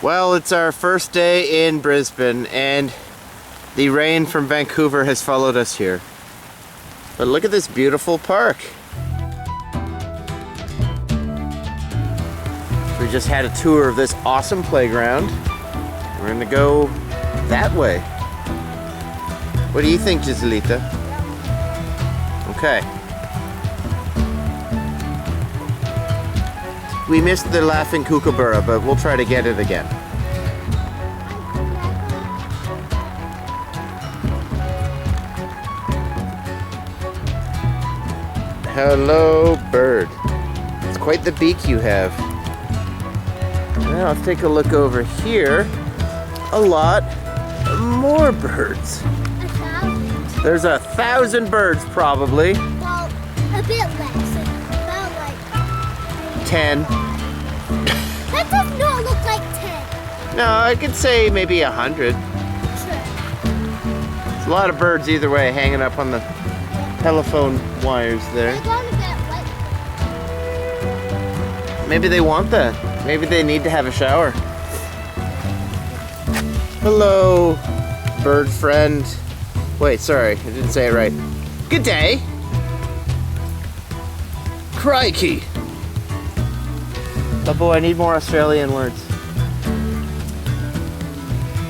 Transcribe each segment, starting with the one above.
Well, it's our first day in Brisbane and the rain from Vancouver has followed us here. But look at this beautiful park. We just had a tour of this awesome playground. We're gonna go that way. What do you think, Giselita? Okay. We missed the laughing kookaburra, but we'll try to get it again. Hello, bird. It's quite the beak you have. Now let's take a look over here. A lot more birds. 1,000? There's 1,000 birds, probably. Well, a bit less. About like 10. that does not look like 10. No, I could say maybe 100. Sure. It's a lot of birds either way, hanging up on the telephone wires there. They're going to get wet. Maybe they want that. Maybe they need to have a shower. Hello, bird friend. Wait, sorry, I didn't say it right. Good day. Crikey. Oh boy, I need more Australian words.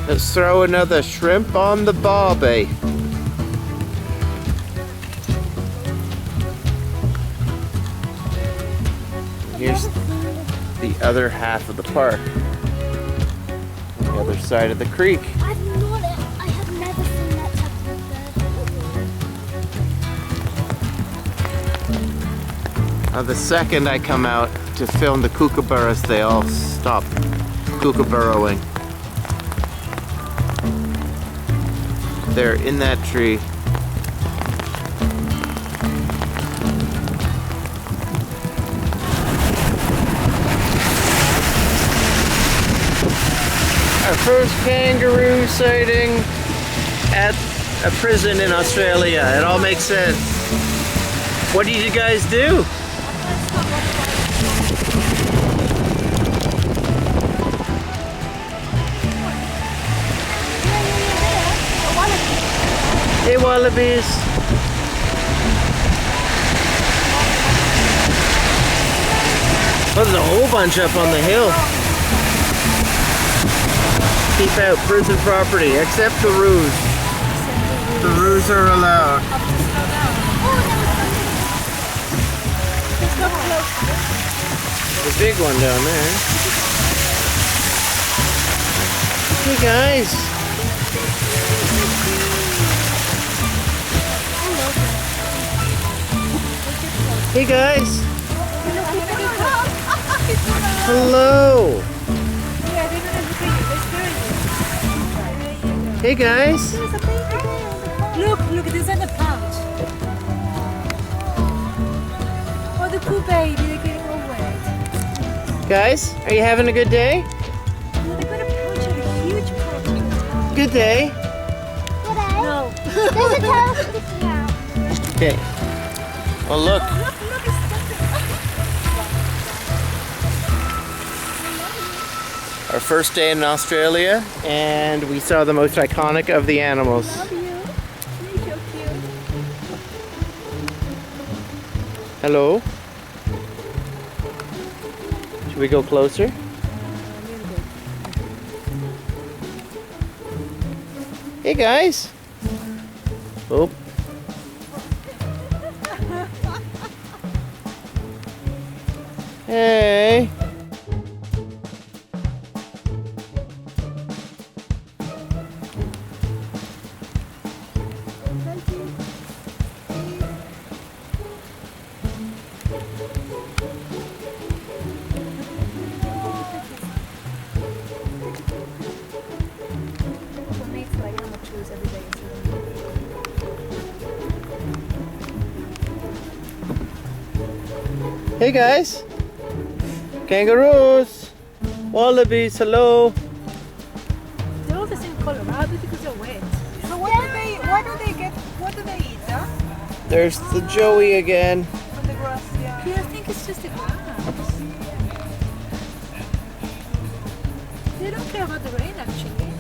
Let's throw another shrimp on the barbie. Here's the other half of the park. On the other side of the creek. I have never seen that type of bird. The second I come out to film the kookaburras, they all stop kookaburrowing. They're in that tree. Our first kangaroo sighting at a prison in Australia. It all makes sense. What did you guys do? Hey, wallabies. Well, there's a whole bunch up on the hill. Keep out prison property, except the roos. The roos are allowed. The big one down there. Hey guys. Hey guys. Hello. Hey guys. Look, there's in the pouch. Oh, the poor baby, they're getting all wet. Guys, are you having a good day? No, they got a pouch, a huge pouch. Good day. No. There's a tail sticking out. Okay. Well, look. Look, it's Our first day in Australia, and we saw the most iconic of the animals. love you. You're so cute. Hello. Should we go closer? Hey guys. Oh. Hey. Hey guys. Kangaroos. Wallabies, hello. They're all the same color, right? Because they're wet. So what do they eat, huh? There's the Joey again. From the grass, yeah. Yeah, I think it's just a grass. They don't care about the rain actually.